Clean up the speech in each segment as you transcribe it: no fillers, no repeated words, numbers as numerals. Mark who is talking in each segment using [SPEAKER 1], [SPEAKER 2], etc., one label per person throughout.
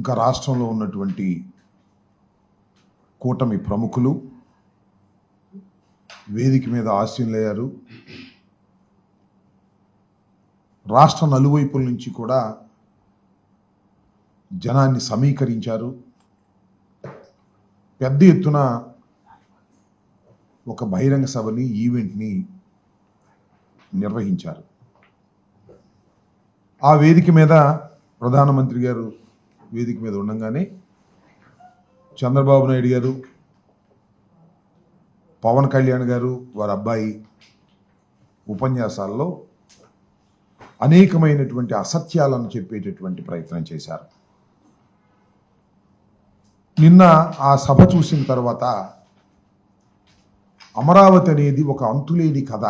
[SPEAKER 1] ఇంకా రాష్ట్రంలో ఉన్నటువంటి కూటమి ప్రముఖులు వేదిక మీద ఆశీనులయ్యారు. రాష్ట్ర నలువైపుల నుంచి కూడా జనాన్ని సమీకరించారు. పెద్ద ఎత్తున ఒక బహిరంగ సభని, ఈవెంట్ని నిర్వహించారు. ఆ వేదిక మీద ప్రధానమంత్రి గారు వేదిక మీద ఉండగానే చంద్రబాబు నాయుడు గారు, పవన్ కళ్యాణ్ గారు, వారి అబ్బాయి ఉపన్యాసాల్లో అనేకమైనటువంటి అసత్యాలను చెప్పేటటువంటి ప్రయత్నం చేశారు. నిన్న ఆ సభ చూసిన తర్వాత అమరావతి అనేది ఒక అంతులేని కథ,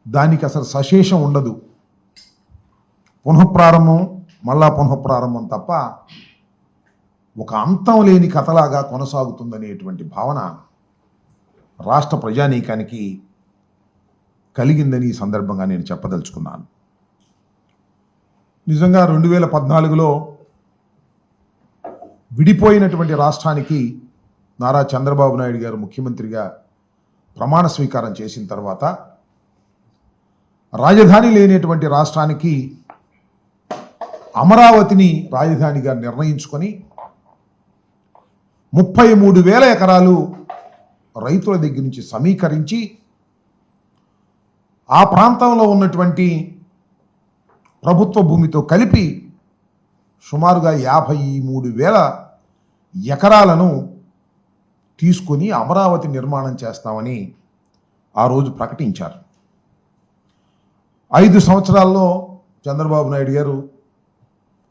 [SPEAKER 1] దానికి అసలు సశేషం ఉండదు, పునఃప్రారంభం మళ్ళా పునఃప్రారంభం తప్ప ఒక అంతం లేని కథలాగా కొనసాగుతుందనేటువంటి భావన రాష్ట్ర ప్రజానీకానికి కలిగిందని ఈ సందర్భంగా నేను చెప్పదలుచుకున్నాను. నిజంగా 2014లో విడిపోయినటువంటి రాష్ట్రానికి నారా చంద్రబాబు నాయుడు గారు ముఖ్యమంత్రిగా ప్రమాణ స్వీకారం చేసిన తర్వాత రాజధాని లేనటువంటి రాష్ట్రానికి అమరావతిని రాజధానిగా నిర్ణయించుకొని 33,000 ఎకరాలు రైతుల దగ్గర నుంచి సమీకరించి ఆ ప్రాంతంలో ఉన్నటువంటి ప్రభుత్వ భూమితో కలిపి సుమారుగా 53,000 ఎకరాలను తీసుకొని అమరావతి నిర్మాణం చేస్తామని ఆ రోజు ప్రకటించారు. 5 సంవత్సరాల్లో చంద్రబాబు నాయుడు గారు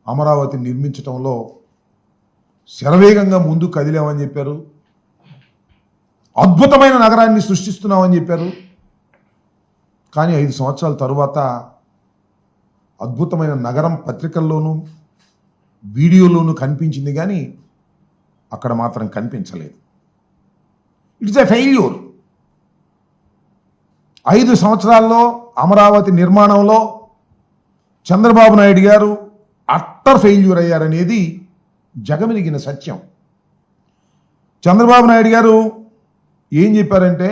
[SPEAKER 1] అమరావతిని నిర్మించడంలో శరవేగంగా ముందు కదిలామని చెప్పారు. అద్భుతమైన నగరాన్ని సృష్టిస్తున్నామని చెప్పారు. కానీ 5 సంవత్సరాల తరువాత అద్భుతమైన నగరం పత్రికల్లోనూ వీడియోలోనూ కనిపించింది, కానీ అక్కడ మాత్రం కనిపించలేదు. It's a failure. 5 సంవత్సరాల్లో అమరావతి నిర్మాణంలో చంద్రబాబు నాయుడు గారు అట్టర్ ఫెయిల్యూర్ అయ్యారనేది జగమెరిగిన సత్యం. చంద్రబాబు నాయుడు గారు ఏం చెప్పారంటే,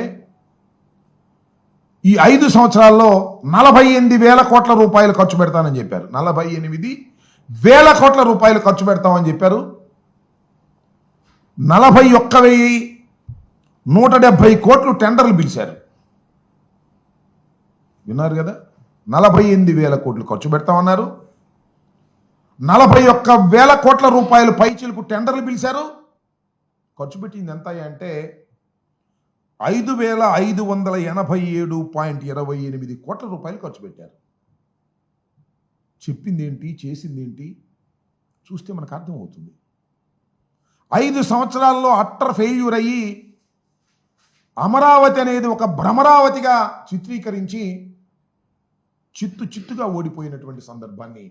[SPEAKER 1] ఈ 5 సంవత్సరాల్లో 48,000 కోట్ల రూపాయలు ఖర్చు పెడతానని చెప్పారు. 48,000 కోట్ల రూపాయలు ఖర్చు పెడతామని చెప్పారు. 41,170 కోట్లు టెండర్లు పిలిచారు. విన్నారు కదా, 48,000 కోట్లు ఖర్చు పెడతామన్నారు. 41,000 కోట్ల రూపాయలు పైచిలకు టెండర్లు పిలిచారు. ఖర్చు పెట్టింది ఎంత అంటే 5,587.28 కోట్ల రూపాయలు ఖర్చు పెట్టారు. చెప్పింది ఏంటి, చేసింది ఏంటి చూస్తే మనకు అర్థమవుతుంది. 5 సంవత్సరాల్లో అట్టర్ ఫెయిల్యూర్ అయ్యి అమరావతి అనేది ఒక భ్రమరావతిగా చిత్రీకరించి చిత్తుగా ఓడిపోయినటువంటి సందర్భాన్ని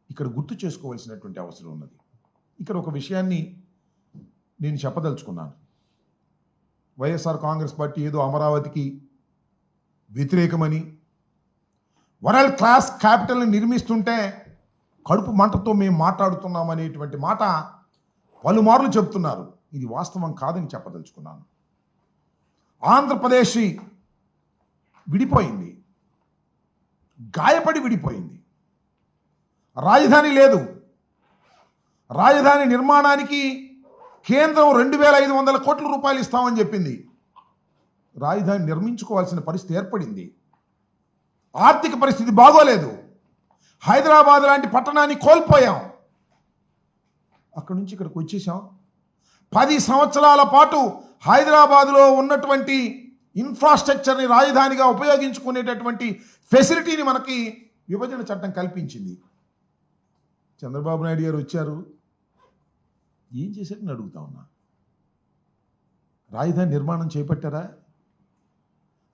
[SPEAKER 1] ఇక్కడ గుర్తు చేసుకోవాల్సినటువంటి అవసరం ఉన్నది. ఇక్కడ ఒక విషయాన్ని నేను చెప్పదలుచుకున్నాను. వైఎస్ఆర్ కాంగ్రెస్ పార్టీ ఏదో అమరావతికి వ్యతిరేకమని, వరల్డ్ క్లాస్ క్యాపిటల్ని నిర్మిస్తుంటే కడుపు మంటతో మేము మాట్లాడుతున్నామనేటువంటి మాట పలుమార్లు చెబుతున్నారు. ఇది వాస్తవం కాదని చెప్పదలుచుకున్నాను. ఆంధ్రప్రదేశ్ విడిపోయింది, గాయపడి విడిపోయింది. రాజధాని లేదు. రాజధాని నిర్మాణానికి కేంద్రం 2,500 కోట్ల రూపాయలు ఇస్తామని చెప్పింది. రాజధాని నిర్మించుకోవాల్సిన పరిస్థితి ఏర్పడింది. ఆర్థిక పరిస్థితి బాగోలేదు. హైదరాబాద్ లాంటి పట్టణాన్ని కోల్పోయాం. అక్కడి నుంచి ఇక్కడికి వచ్చేసాం. 10 సంవత్సరాల పాటు హైదరాబాదులో ఉన్నటువంటి ఇన్ఫ్రాస్ట్రక్చర్ని రాజధానిగా ఉపయోగించుకునేటటువంటి ఫెసిలిటీని మనకి విభజన చట్టం కల్పించింది. చంద్రబాబు నాయుడు గారు వచ్చారు, ఏం చేశారని అడుగుతా ఉన్నా. రాజధాని నిర్మాణం చేపట్టారా?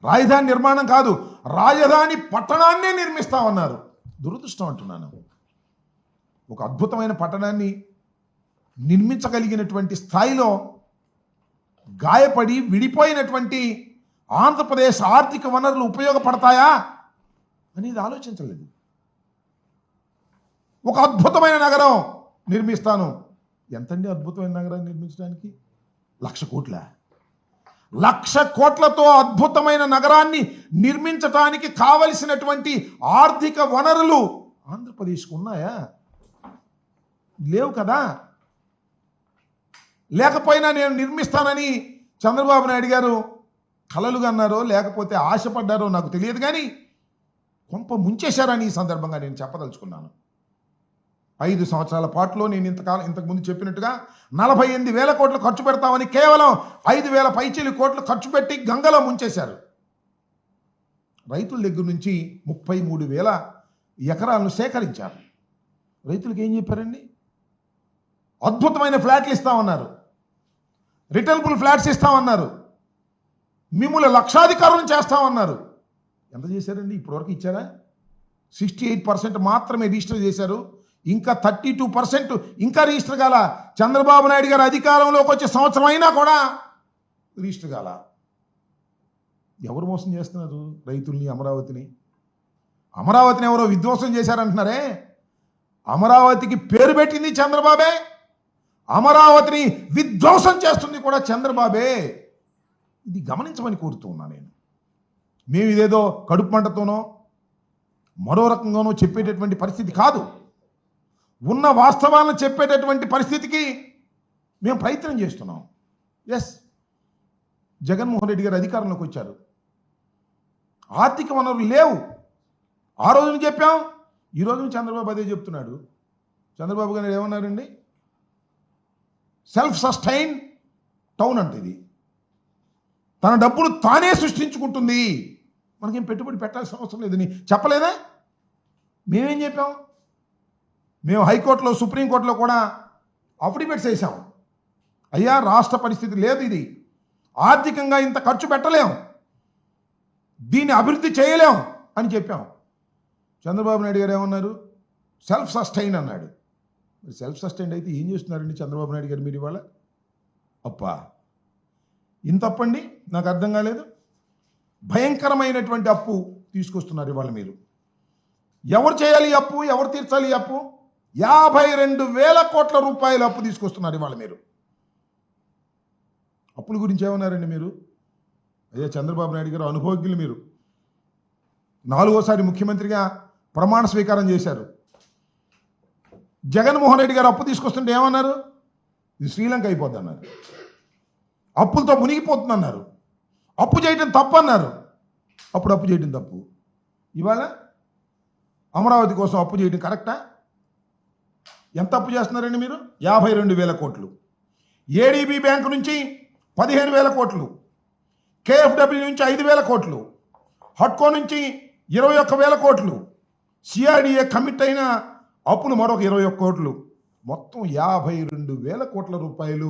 [SPEAKER 1] రాజధాని నిర్మాణం కాదు, రాజధాని పట్టణాన్నే నిర్మిస్తామన్నారు. దురదృష్టం అంటున్నాను. ఒక అద్భుతమైన పట్టణాన్ని నిర్మించగలిగినటువంటి స్థాయిలో గాయపడి విడిపోయినటువంటి ఆంధ్రప్రదేశ్ ఆర్థిక వనరులు ఉపయోగపడతాయా అనేది ఆలోచించలేదు. ఒక అద్భుతమైన నగరం నిర్మిస్తాను. ఎంతండి అద్భుతమైన నగరాన్ని నిర్మించడానికి? 1,00,000 కోట్ల. 1,00,000 కోట్లతో అద్భుతమైన నగరాన్ని నిర్మించటానికి కావలసినటువంటి ఆర్థిక వనరులు ఆంధ్రప్రదేశ్కు ఉన్నాయా? లేవు కదా. లేకపోయినా నేను నిర్మిస్తానని చంద్రబాబు నాయుడు గారు కలలుగా అన్నారో లేకపోతే ఆశపడ్డారో నాకు తెలియదు, కానీ కొంప ముంచేశారని ఈ సందర్భంగా నేను చెప్పదలుచుకున్నాను. 5 సంవత్సరాల పాటులో నేను ఇంతకుముందు చెప్పినట్టుగా 48,000 కోట్లు ఖర్చు పెడతామని కేవలం 5,000 పైచీలు కోట్లు ఖర్చు పెట్టి గంగలో ముంచేశారు. రైతుల దగ్గర నుంచి 33,000 ఎకరాలను సేకరించారు. రైతులకు ఏం చెప్పారండి? అద్భుతమైన ఫ్లాట్లు ఇస్తామన్నారు, రిటర్నబుల్ ఫ్లాట్స్ ఇస్తామన్నారు, మిమ్మల్ని లక్షాధికారులను చేస్తామన్నారు. ఎంత చేశారండి? ఇప్పటివరకు ఇచ్చారా? 68% మాత్రమే రిజిస్టర్ చేశారు. ఇంకా 32% ఇంకా రిజిస్టర్ కాల. చంద్రబాబు నాయుడు గారు అధికారంలోకి వచ్చే సంవత్సరం అయినా కూడా రిజిస్టర్ కాల. ఎవరు మోసం చేస్తున్నారు రైతుల్ని, అమరావతిని? అమరావతిని ఎవరో విధ్వంసం చేశారంటున్నారే. అమరావతికి పేరు పెట్టింది చంద్రబాబే, అమరావతిని విధ్వంసం చేస్తుంది కూడా చంద్రబాబే. ఇది గమనించమని కోరుతూ ఉన్నా నేను. మేము ఇదేదో కడుపు మంటతోనో మరో రకంగానో చెప్పేటటువంటి పరిస్థితి కాదు. ఉన్న వాస్తవాలను చెప్పేటటువంటి పరిస్థితికి మేము ప్రయత్నం చేస్తున్నాం. ఎస్, జగన్మోహన్ రెడ్డి గారు అధికారంలోకి వచ్చారు, ఆర్థిక వనరులు లేవు. ఆ రోజున చెప్పాం, ఈ రోజున చంద్రబాబు అదే చెప్తున్నాడు. చంద్రబాబు గారు ఏమన్నారండి? సెల్ఫ్ సస్టైన్ టౌన్ అంటే ఇది తన డబ్బులు తానే సృష్టించుకుంటుంది, మనకేం పెట్టుబడి పెట్టాల్సిన అవసరం లేదని చెప్పలేదా? మేమేం చెప్పాం? మేము హైకోర్టులో, సుప్రీంకోర్టులో కూడా అఫిడవిట్స్ వేసాం. అయ్యా, రాష్ట్ర పరిస్థితి లేదు, ఇది ఆర్థికంగా ఇంత ఖర్చు పెట్టలేం, దీన్ని అభివృద్ధి చేయలేం అని చెప్పాం. చంద్రబాబు నాయుడు గారు ఏమన్నారు? సెల్ఫ్ సస్టైన్ అన్నాడు. సెల్ఫ్ సస్టైన్ అయితే ఏం చేస్తున్నారండి చంద్రబాబు నాయుడు గారు మీరు ఇవాళ? అప్పా, ఇంత అప్పండి, నాకు అర్థం కాలేదు. భయంకరమైనటువంటి అప్పు తీసుకొస్తున్నారు ఇవాళ మీరు. ఎవరు చేయాలి అప్పు? ఎవరు తీర్చాలి అప్పు? 52,000 కోట్ల రూపాయల అప్పు తీసుకొస్తున్నారు ఇవాళ మీరు. అప్పుల గురించి ఏమన్నారండి మీరు? అయ్యా చంద్రబాబు నాయుడు గారు అనుభవజ్ఞులు మీరు. 4వసారి ముఖ్యమంత్రిగా ప్రమాణ స్వీకారం చేశారు. జగన్మోహన్ రెడ్డి గారు అప్పు తీసుకొస్తుంటే ఏమన్నారు? ఇది శ్రీలంక అయిపోద్ది అన్నారు, అప్పులతో మునిగిపోతుందన్నారు, అప్పు చేయటం తప్పు అన్నారు. అప్పుడు అప్పు చేయటం తప్పు, ఇవాళ అమరావతి కోసం అప్పు చేయటం కరెక్టా? ఎంత అప్పు చేస్తున్నారండి మీరు? 52,000 కోట్లు. ఏడీబీ బ్యాంకు నుంచి 15,000 కోట్లు, కేఎఫ్డబ్ల్యూ నుంచి 5,000 కోట్లు, హట్కో నుంచి 21,000 కోట్లు, సిఆర్డీఏ కమిట్ అయిన అప్పులు మరొక 21 కోట్లు, మొత్తం 52,000 కోట్ల రూపాయలు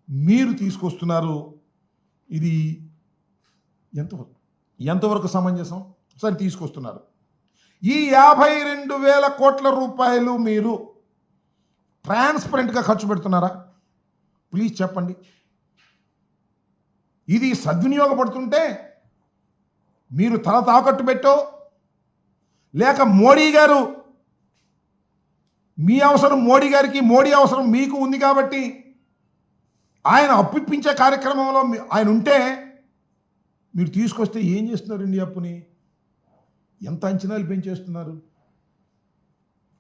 [SPEAKER 1] మీరు తీసుకొస్తున్నారు. ఇది ఎంతవరకు సమంజసం? సరే, తీసుకొస్తున్నారు. ఈ 52,000 కోట్ల రూపాయలు మీరు ట్రాన్స్పరెంట్గా ఖర్చు పెడుతున్నారా? ప్లీజ్ చెప్పండి. ఇది సద్వినియోగపడుతుంటే మీరు తల తాకట్టు పెట్టో, లేక మోడీ గారు మీ అవసరం మోడీ గారికి, మోడీ అవసరం మీకు ఉంది కాబట్టి ఆయన అప్పిప్పించే కార్యక్రమంలో ఆయన ఉంటే మీరు తీసుకొస్తే ఏం చేస్తున్నారండి అప్పుని? ఎంత అంచనాలు పెంచేస్తున్నారు?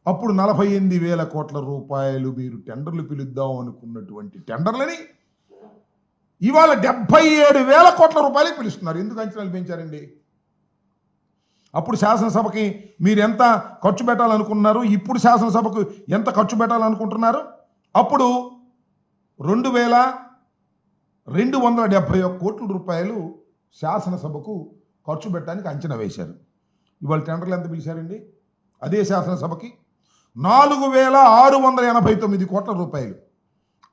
[SPEAKER 1] అప్పుడు 48,000 కోట్ల రూపాయలు మీరు టెండర్లు పిలుద్దాం అనుకున్నటువంటి టెండర్లని ఇవాళ 77,000 కోట్ల రూపాయలకి పిలుస్తున్నారు. ఎందుకు అంచనాలు పెంచారండి? అప్పుడు శాసనసభకి మీరు ఎంత ఖర్చు పెట్టాలనుకున్నారు, ఇప్పుడు శాసనసభకు ఎంత ఖర్చు పెట్టాలనుకుంటున్నారు? అప్పుడు 2,271 కోట్ల రూపాయలు శాసనసభకు ఖర్చు పెట్టడానికి అంచనా వేశారు. ఇవాళ టెండర్లు ఎంత పిలిచారండి? అదే శాసనసభకి 4,689 కోట్ల రూపాయలు.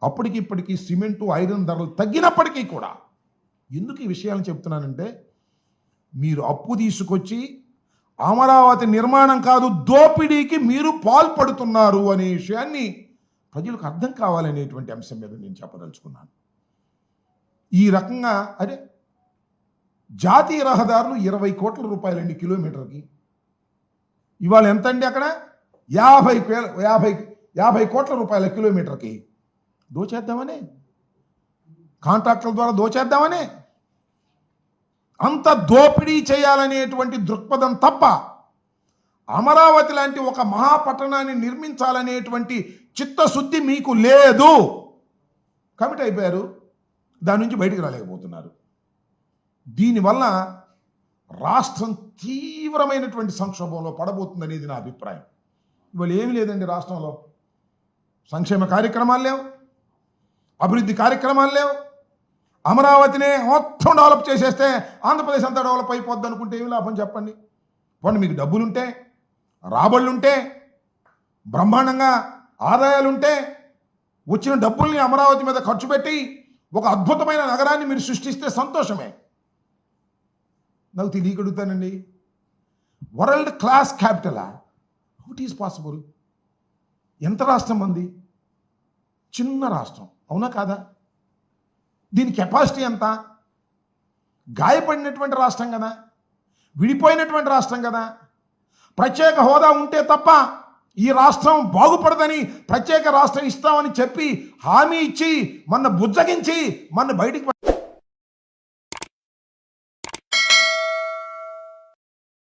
[SPEAKER 1] అప్పటికి ఇప్పటికీ సిమెంటు, ఐరన్ ధరలు తగ్గినప్పటికీ కూడా ఎందుకు ఈ విషయాలను చెప్తున్నానంటే, మీరు అప్పు తీసుకొచ్చి అమరావతి నిర్మాణం కాదు దోపిడీకి మీరు పాల్పడుతున్నారు అనే విషయాన్ని ప్రజలకు అర్థం కావాలనేటువంటి అంశం మీద నేను చెప్పదలుచుకున్నాను. ఈ రకంగా అదే జాతీయ రహదారులు 20 కోట్ల రూపాయలండి కిలోమీటర్కి. ఇవాళ ఎంత అండి? అక్కడ 50 కోట్ల రూపాయల కిలోమీటర్కి దోచేద్దామని, కాంట్రాక్టుల ద్వారా దోచేద్దామని, అంత దోపిడీ చేయాలనేటువంటి దృక్పథం తప్ప అమరావతి లాంటి ఒక మహాపట్టణాన్ని నిర్మించాలనేటువంటి చిత్తశుద్ధి మీకు లేదు. కమిట్ అయిపోయారు, దాని నుంచి బయటికి రాలేకపోతున్నారు. దీనివల్ల రాష్ట్రం తీవ్రమైనటువంటి సంక్షోభంలో పడబోతుందనేది నా అభిప్రాయం. ఇవాళ ఏమీ లేదండి రాష్ట్రంలో. సంక్షేమ కార్యక్రమాలు లేవు, అభివృద్ధి కార్యక్రమాలు లేవు. అమరావతినే మొత్తం డెవలప్ చేసేస్తే ఆంధ్రప్రదేశ్ అంతా డెవలప్ అయిపోద్ది అనుకుంటే ఏమి లాభం చెప్పండి? పోనీ మీకు డబ్బులుంటే, రాబళ్ళుంటే, బ్రహ్మాండంగా ఆదాయాలుంటే వచ్చిన డబ్బుల్ని అమరావతి మీద ఖర్చు పెట్టి ఒక అద్భుతమైన నగరాన్ని మీరు సృష్టిస్తే సంతోషమే. నాకు తెలియగలుగుతానండి, వరల్డ్ క్లాస్ క్యాపిటలా? How it is possible? ఎంత రాష్ట్రం మంది? చిన్న రాష్ట్రం, అవునా కాదా? దీని కెపాసిటీ ఎంత? గాయపడినటువంటి రాష్ట్రం కదా, విడిపోయినటువంటి రాష్ట్రం కదా. ప్రత్యేక హోదా ఉంటే తప్ప ఈ రాష్ట్రం బాగుపడదని ప్రత్యేక రాష్ట్రం ఇస్తామని చెప్పి హామీ ఇచ్చి మన బుజ్జగించి మన బయటికి